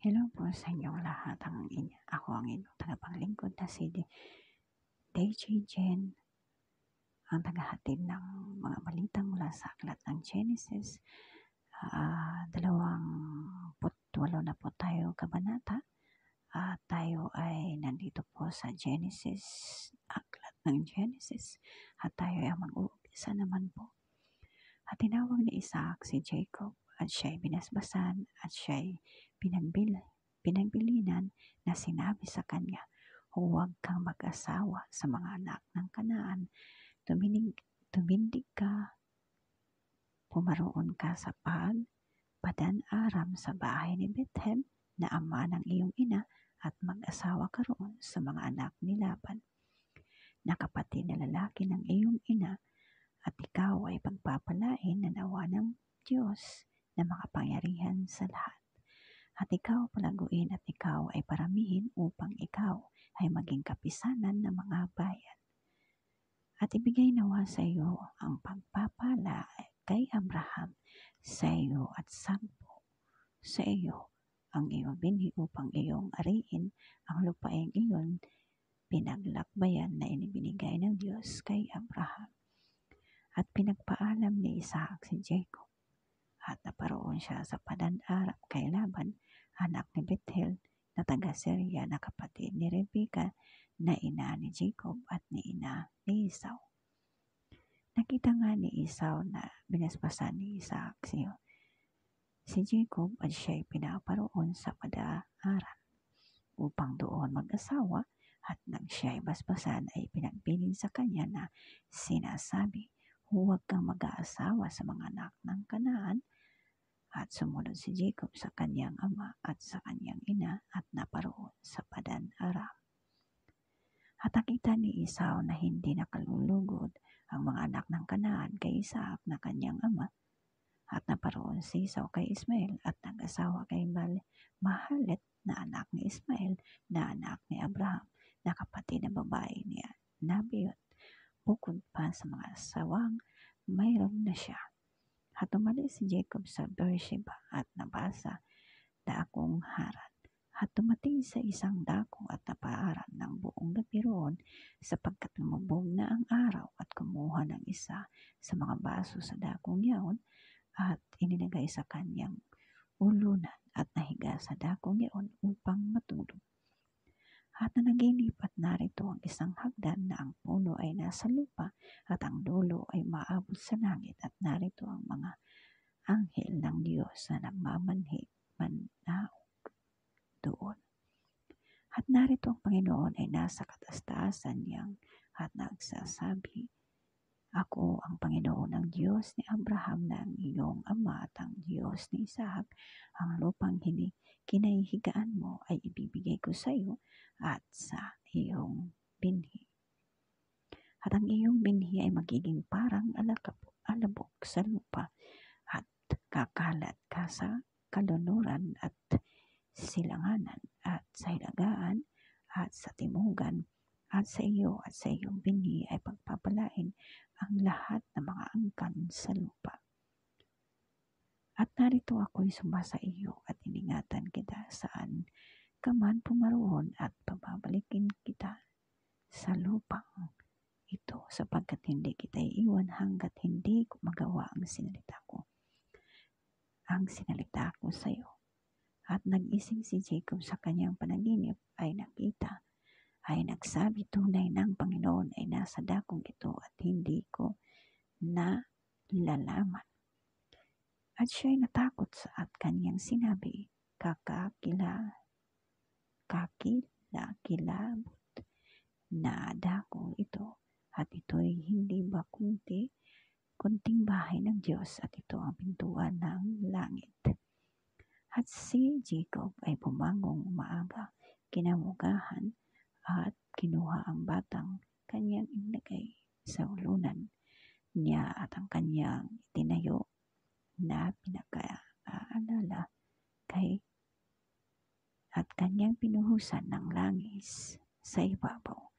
Hello po sa inyong lahat. Ako ang inyong tagapaglingkod na si DJ Jen, ang tagahatid ng mga balita mula sa aklat ng Genesis. 28 na po tayo kabanata. Tayo ay nandito po sa Genesis, aklat ng Genesis. At tayo ay mag-uumpisa naman po. At tinawag ni Isaac si Jacob at siya'y binasbasan at siya'y pinagbilinan na sinabi sa kanya, huwag kang mag-asawa sa mga anak ng Kanaan. Tumindig ka, pumaroon ka sa Padan-aram sa bahay ni Bethem na ama ng iyong ina at mag-asawa ka roon sa mga anak ni Laban na kapatid na lalaki ng iyong ina, at ikaw ay pagpapalain na nawa ng Diyos na makapangyarihan sa lahat. At ikaw palaguin at ikaw ay paramihin upang ikaw ay maging kapisanan ng mga bayan. At ibigay nawa sa iyo ang pagpapala kay Abraham sa iyo at sampo sa iyo ang iyong binhi upang iyong ariin ang lupaing iyon pinaglakbayan na inibinigay ng Diyos kay Abraham. At pinagpaalam ni Isaac si Jacob at naparoon siya sa Padan-aram kay Laban, anak ni Bethuel na taga-Syria na kapatid ni Rebekah na ina ni Jacob at ni ina ni Esau. Nakita nga ni Esau na binasbasan ni Isaac si Jacob at siya'y pinaparoon sa Padan-aram upang doon mag-asawa, at nang siya'y basbasan ay pinagbilin sa kanya na sinasabi, huwag kang mag-aasawa sa mga anak ng Kanaan. At sumunod si Jacob sa kanyang ama at sa kanyang ina at naparoon sa Padan-aram. At nakita ni Esau na hindi nakalulugod ang mga anak ng Kanaan kay Isaac na kanyang ama, at naparoon si Esau kay Ismael at nag-asawa kay Mahalet na anak ni Ismael na anak ni Abraham na kapatid na babae ni Nabiot, bukod pa sa mga asawang mayroon na siya. At umalis si Jacob sa Beersheba at nabasa dakong Haran. At dumating sa isang dako at napaaran ng buong gabi roon sapagkat lumubog na ang araw, at kumuha ng isa sa mga baso sa dakong yaon at ininagay sa kanyang ulunan at nahiga sa dakong yaon upang matulog. At nanaginip at narito ang isang hagdan na ang puno ay nasa lupa at ang dulo ay maabot sa langit, at narito ang mga anghel ng Diyos na nagmamanhik doon. At narito ang Panginoon ay nasa kataas-taasan niyang at nagsasabi, ako ang Panginoon ng Diyos ni Abraham na ang iyong ama at ang Diyos ni Isaac. Ang lupang kinahihigaan mo ay ibibigay ko sa iyo at sa iyong binhi. At ang iyong binhi ay magiging parang alabok sa lupa, at kakalat ka sa kalunuran at silanganan at sa hilagaan at sa timugan, at sa iyo at sa iyong binhi ay pagpapalain ang lahat ng mga angkan sa lupa. At narito ako'y sumasa iyo at iningatan kita saan ka man pumaroon, at pababalikin kita sa lupang ito sapagkat hindi kita iiwan hanggat hindi ko magawa ang sinalita ko sa iyo. At nag-ising si Jacob sa kanyang panaginip ay nakita, ay nagsabi, tunay ng Panginoon ay nasa dakong ito at hindi ko nalalaman. At siya'y natakot at kanyang sinabi, kakilabot na dako ito, at ito'y hindi ba kunting bahay ng Diyos, at ito ang pintuan ng langit. At si Jacob ay bumangong maaga, kinamugahan, at kinuha ang batang kanyang inilagay sa ulunan niya at ang kanyang itinayo na pinakaalala at kanyang pinuhusan ng langis sa ibabaw.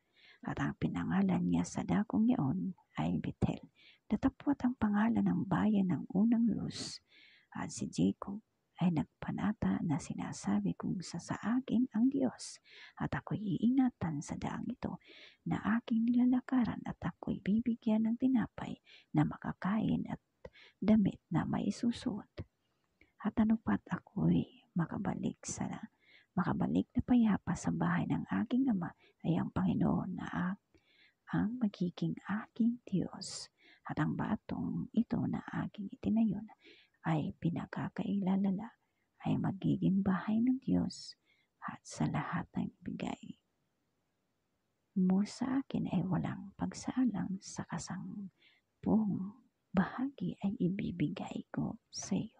At ang pinangalan niya sa dakong yaon ay Bethel. Datapwat ang pangalan ng bayan ng unang Luz. At si Jacob ay nagpanata na sinasabi kung sa akin ang Diyos at ako'y iingatan sa daang ito na aking nilalakaran at ako'y bibigyan ng tinapay na makakain at damit na maisusuot. At ano pat ako'y makabalik na payapa sa bahay ng aking ama ay ang Panginoon na ang magiging aking Diyos. At ang batong ito na aking itinayon ay pinakakailalala ay magiging bahay ng Diyos at sa lahat ng ibigay mo sa akin ay walang pagsaalang sa kasampung bahagi ay ibibigay ko sa iyo.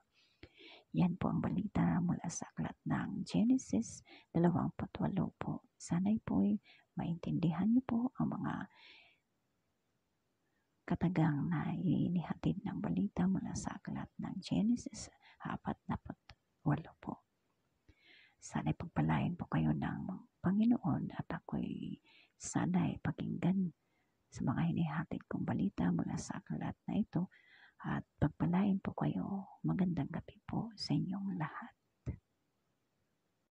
Yan po ang balita mula sa aklat ng Genesis 28 po. Sana'y po'y maintindihan niyo po ang mga katagang na inihatid ng balita mula sa aklat ng Genesis 48 po. Sana'y pagpalain po kayo ng Panginoon at ako'y sana'y pakinggan sa mga hinihatid kong balita mula sa aklat na ito at pagpalain po kayo. Magandang gabi po sa inyong lahat.